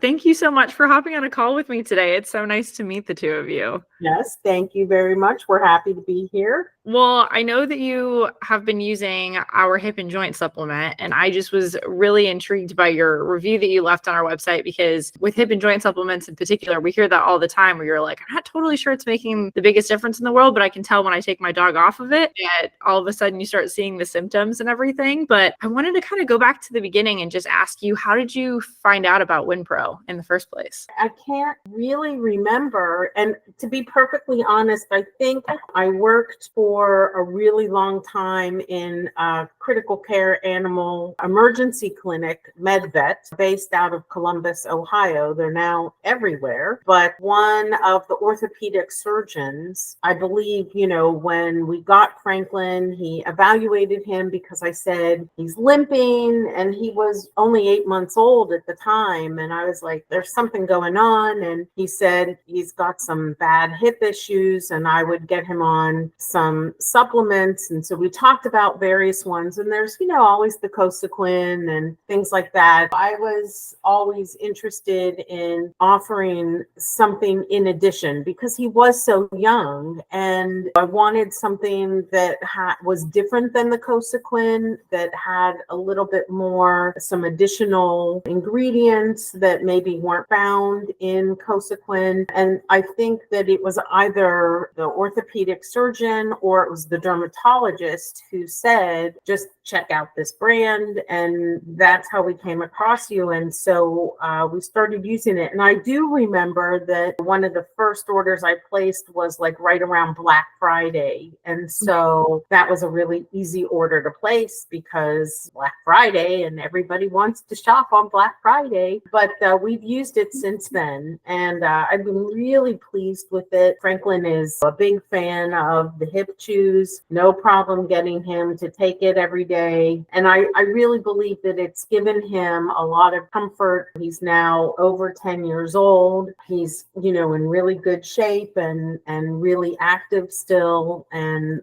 Thank you so much for hopping on a call with me today. It's so nice to meet the two of you. Yes, thank you very much. We're happy to be here. Well, I know that you have been using our hip and joint supplement, and I just was really intrigued by your review that you left on our website, because with hip and joint supplements in particular, we hear that all the time where you're like, I'm not totally sure it's making the biggest difference in the world, but I can tell when I take my dog off of it that all of a sudden you start seeing the symptoms and everything. But I wanted to kind of go back to the beginning and just ask you, how did you find out about WINPRO in the first place? I can't really remember. And to be perfectly honest, I think I worked for a really long time in a critical care animal emergency clinic, MedVet, based out of Columbus, Ohio. They're now everywhere. But one of the orthopedic surgeons, I believe, when we got Franklin, he evaluated him because I said, he's limping, and he was only 8 months old at the time. And I was like, there's something going on. And he said he's got some bad hip issues, and I would get him on some supplements. And so we talked about various ones, and there's always the Cosequin and things like that. I was always interested in offering something in addition because he was so young, and I wanted something that was different than the Cosequin, that had a little bit more, some additional ingredients that maybe weren't found in Cosequin. And I think that it was either the orthopedic surgeon or it was the dermatologist who said, just check out this brand. And that's how we came across you. And so we started using it. And I do remember that one of the first orders I placed was like right around Black Friday. And so that was a really easy order to place because Black Friday and everybody wants to shop on Black Friday. But we've used it since then. And I've been really pleased with it. Franklin is a big fan of the hip chews. No problem getting him to take it every day. And I really believe that it's given him a lot of comfort. He's now over 10 years old. He's, in really good shape and really active still, and,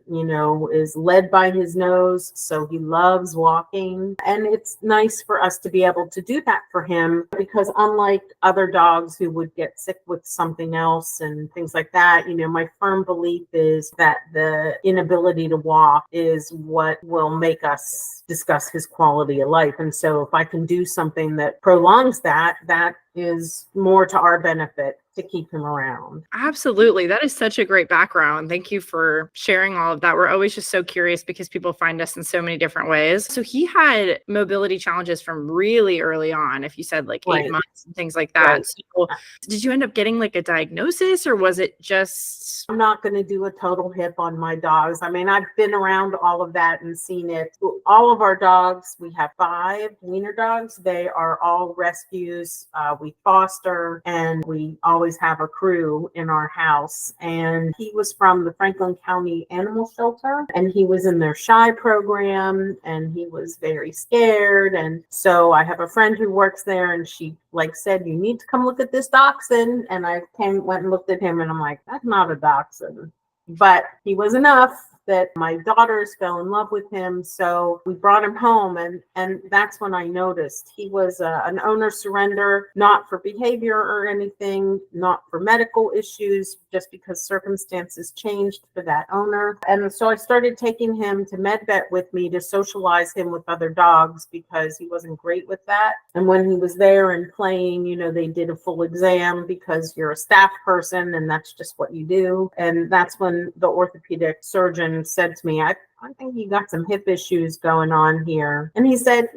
is led by his nose. So he loves walking. And it's nice for us to be able to do that for him, because unlike other dogs who would get sick with something else and things like that, my firm belief is that the inability to walk is what will make us discuss his quality of life. And so if I can do something that prolongs that, that is more to our benefit to keep him around. Absolutely. That is such a great background. Thank you for sharing all of that. We're always just so curious because people find us in so many different ways. So he had mobility challenges from really early on, if you said like 8 months and things like that. Right. So did you end up getting like a diagnosis, or was it just... I'm not going to do a total hip on my dogs. I mean, I've been around all of that and seen it. All of our dogs, we have 5 wiener dogs. They are all rescues. We foster, and we always have a crew in our house. And he was from the Franklin County Animal Shelter, and he was in their SHY program, and he was very scared. And so I have a friend who works there, and she said, you need to come look at this dachshund. And I went and looked at him, and I'm like, that's not a dachshund. But he was enough that my daughters fell in love with him. So we brought him home, and that's when I noticed he was an owner surrender, not for behavior or anything, not for medical issues, just because circumstances changed for that owner. And so I started taking him to MedVet with me to socialize him with other dogs, because he wasn't great with that. And when he was there and playing, they did a full exam because you're a staff person and that's just what you do. And that's when the orthopedic surgeon said to me, I think you got some hip issues going on here. And he said,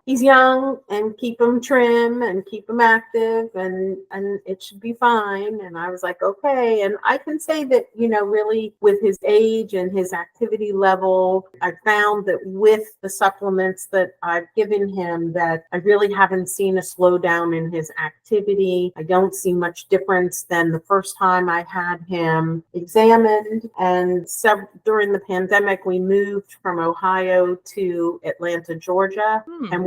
he's young, and keep him trim and keep him active, and it should be fine. And I was like, okay. And I can say that, really with his age and his activity level, I found that with the supplements that I've given him, that I really haven't seen a slowdown in his activity. I don't see much difference than the first time I had him examined. And during the pandemic, we moved from Ohio to Atlanta, Georgia. And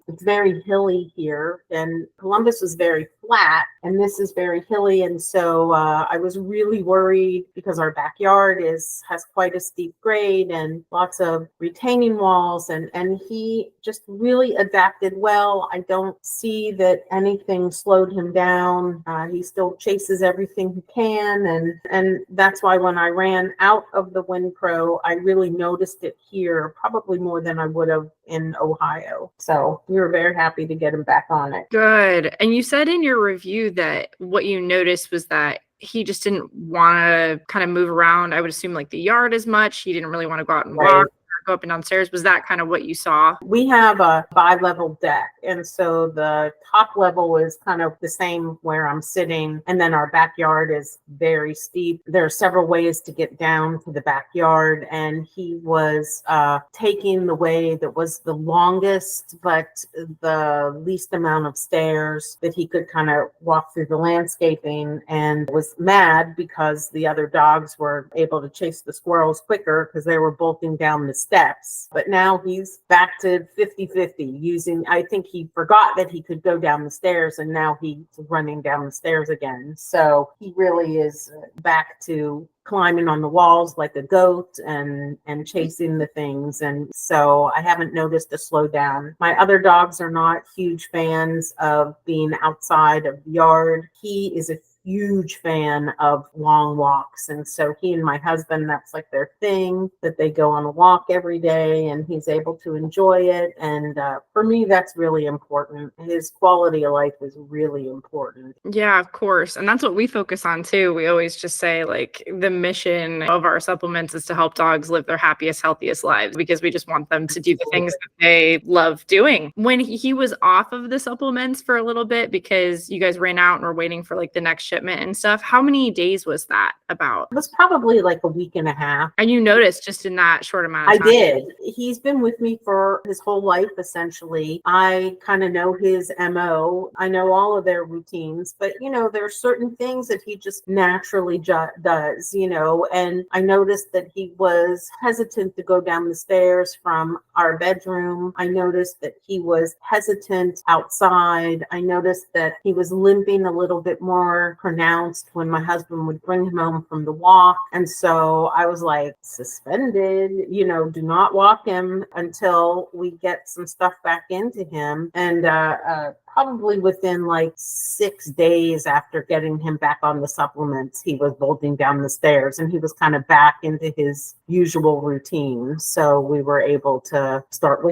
it's very hilly here, and Columbus is very flat, and this is very hilly. And so I was really worried because our backyard has quite a steep grade and lots of retaining walls, and he just really adapted well. I don't see that anything slowed him down. He still chases everything he can, and that's why when I ran out of the WINPRO, I really noticed it here, probably more than I would have in Ohio. So we were very happy to get him back on it. Good. And you said in your review that what you noticed was that he just didn't want to kind of move around, I would assume, like the yard as much. He didn't really want to go out and walk, go up and downstairs. Was that kind of what you saw? We have a bi-level deck, and so the top level is kind of the same where I'm sitting, and then our backyard is very steep. There are several ways to get down to the backyard, and he was taking the way that was the longest but the least amount of stairs that he could kind of walk through the landscaping, and was mad because the other dogs were able to chase the squirrels quicker because they were bolting down the steps. But now he's back to 50-50 using, I think he forgot that he could go down the stairs, and now he's running down the stairs again. So he really is back to climbing on the walls like a goat and chasing the things. And so I haven't noticed a slowdown. My other dogs are not huge fans of being outside of the yard. He is a huge fan of long walks, and so he and my husband, that's like their thing, that they go on a walk every day, and he's able to enjoy it. And for me, that's really important. His quality of life is really important. Yeah, of course. And that's what we focus on too. We always just say, like, the mission of our supplements is to help dogs live their happiest, healthiest lives, because we just want them to do the things that they love doing. When he was off of the supplements for a little bit because you guys ran out and were waiting for like the next shipment and stuff, how many days was that about? It was probably like a week and a half. And you noticed just in that short amount of time? I did. He's been with me for his whole life, essentially. I kind of know his MO. I know all of their routines, but there are certain things that he just naturally does, and I noticed that he was hesitant to go down the stairs from our bedroom. I noticed that he was hesitant outside. I noticed that he was limping a little bit more pronounced when my husband would bring him home from the walk. And so I was like, suspended, do not walk him until we get some stuff back into him. And probably within like 6 days after getting him back on the supplements, he was bolting down the stairs, and he was kind of back into his usual routine. So we were able to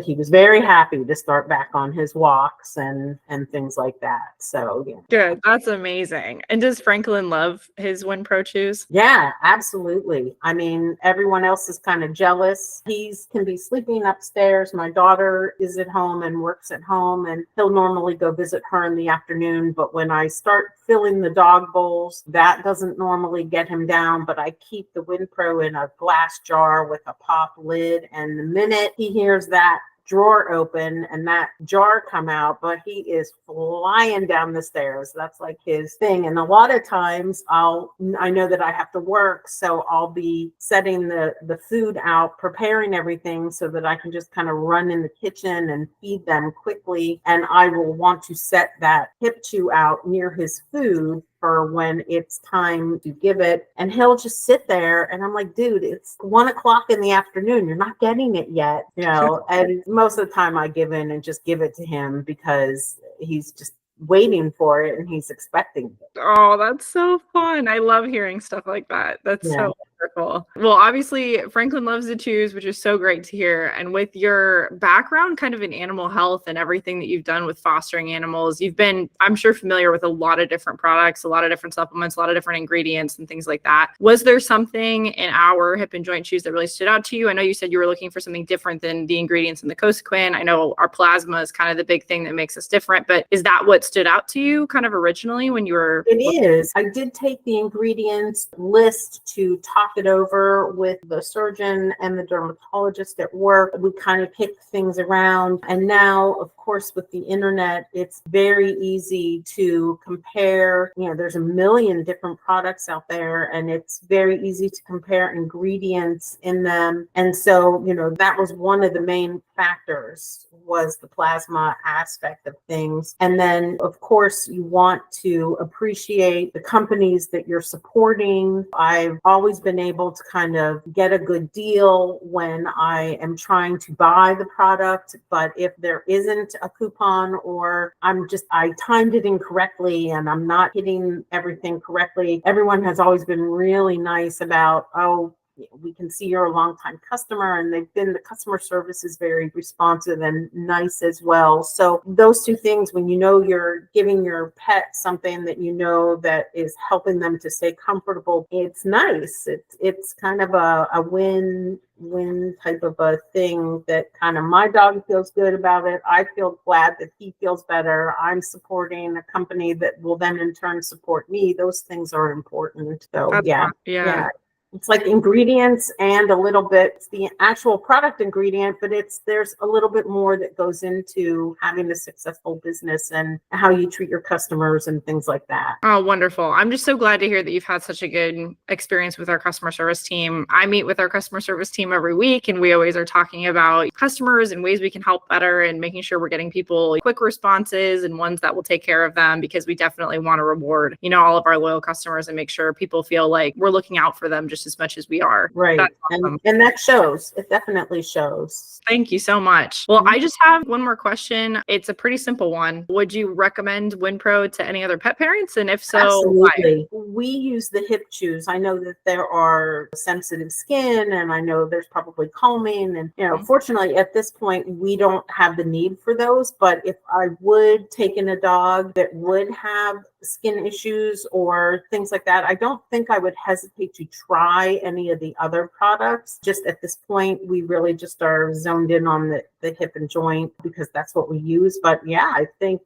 he was very happy to start back on his walks and things like that. So yeah. Good. That's amazing. And does Franklin love his WINPRO chews? Yeah, absolutely. I mean, everyone else is kind of jealous. He can be sleeping upstairs. My daughter is at home and works at home, and he'll normally go visit her in the afternoon. But when I start filling the dog bowls, that doesn't normally get him down, but I keep the WINPRO in a glass jar with a pop lid. And the minute he hears that drawer open and that jar come out, but he is flying down the stairs. That's like his thing. And a lot of times I know that I have to work, so I'll be setting the food out, preparing everything so that I can just kind of run in the kitchen and feed them quickly. And I will want to set that hip chew out near his food for when it's time to give it, and he'll just sit there, and I'm like, dude, it's 1 o'clock in the afternoon, you're not getting it yet, and most of the time I give in and just give it to him because he's just waiting for it and he's expecting it. Oh, that's so fun. I love hearing stuff like that. That's so wonderful. Well, obviously Franklin loves the chews, which is so great to hear. And with your background kind of in animal health and everything that you've done with fostering animals, you've been, I'm sure, familiar with a lot of different products, a lot of different supplements, a lot of different ingredients and things like that. Was there something in our hip and joint chews that really stood out to you? I know you said you were looking for something different than the ingredients in the Cosequin. I know our plasma is kind of the big thing that makes us different, but is that what stood out to you kind of originally when you were? It is. I did take the ingredients list to talk it over with the surgeon and the dermatologist at work. We kind of picked things around, and now, of course, with the internet, it's very easy to compare. There's a million different products out there, and it's very easy to compare ingredients in them. And so, that was one of the main factors, was the plasma aspect of things. And then, of course, you want to appreciate the companies that you're supporting. I've always been able to kind of get a good deal when I am trying to buy the product. But if there isn't a coupon, or I timed it incorrectly and I'm not hitting everything correctly, everyone has always been really nice about, oh, we can see you're a longtime customer, and the customer service is very responsive and nice as well. So those two things, when you're giving your pet something that that is helping them to stay comfortable, it's nice. It's kind of a win type of a thing, that kind of my dog feels good about it. I feel glad that he feels better. I'm supporting a company that will then in turn support me. Those things are important. So That's yeah. fun. Yeah. It's like ingredients and a little bit, it's the actual product ingredient, but there's a little bit more that goes into having a successful business and how you treat your customers and things like that. Oh, wonderful. I'm just so glad to hear that you've had such a good experience with our customer service team. I meet with our customer service team every week, and we always are talking about customers and ways we can help better, and making sure we're getting people quick responses and ones that will take care of them, because we definitely want to reward, all of our loyal customers and make sure people feel like we're looking out for them just as much as we are. Right. That's awesome. And that shows. It definitely shows. Thank you so much. Well, I just have one more question. It's a pretty simple one. Would you recommend WINPRO to any other pet parents? And if so, absolutely. why? We use the hip chews. I know that there are sensitive skin, and I know there's probably calming. And, fortunately, at this point, we don't have the need for those. But if I would take in a dog that would have skin issues or things like that, I don't think I would hesitate to try any of the other products. Just at this point, we really just are zoned in on the hip and joint, because that's what we use. But yeah, I think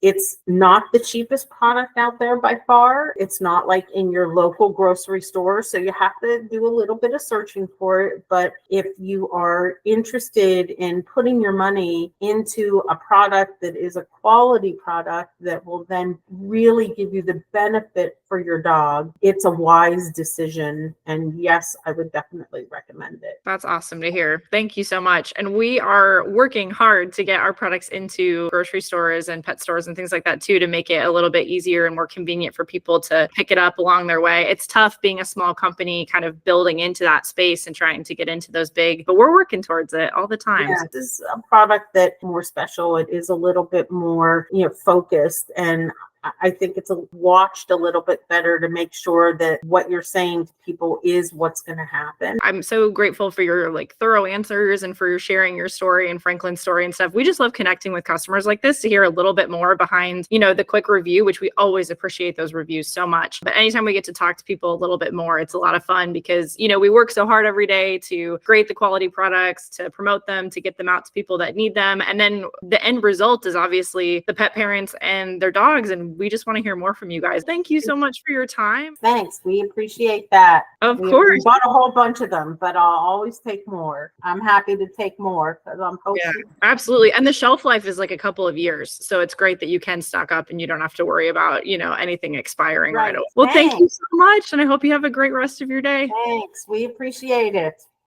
it's not the cheapest product out there by far. It's not like in your local grocery store, so you have to do a little bit of searching for it. But if you are interested in putting your money into a product that is a quality product that will then really give you the benefit for your dog, it's a wise decision. And yes, I would definitely recommend it. That's awesome to hear. Thank you so much. And we are working hard to get our products into grocery stores and pet stores and things like that too, to make it a little bit easier and more convenient for people to pick it up along their way. It's tough being a small company, kind of building into that space and trying to get into those big, but we're working towards it all the time. Yeah, this is a product that's more special. It is a little bit more, focused, and I think it's watched a little bit better to make sure that what you're saying to people is what's going to happen. I'm so grateful for your thorough answers and for sharing your story and Franklin's story and stuff. We just love connecting with customers like this to hear a little bit more behind, the quick review, which we always appreciate those reviews so much. But anytime we get to talk to people a little bit more, it's a lot of fun, because, we work so hard every day to create the quality products, to promote them, to get them out to people that need them. And then the end result is obviously the pet parents and their dogs. And we just want to hear more from you guys. Thank you so much for your time. Thanks. We appreciate that. Of course. We bought a whole bunch of them, but I'll always take more. I'm happy to take more, because I'm hoping. Yeah, absolutely. And the shelf life is like a couple of years. So it's great that you can stock up and you don't have to worry about, anything expiring right away. Well, thank you so much. And I hope you have a great rest of your day. Thanks. We appreciate it.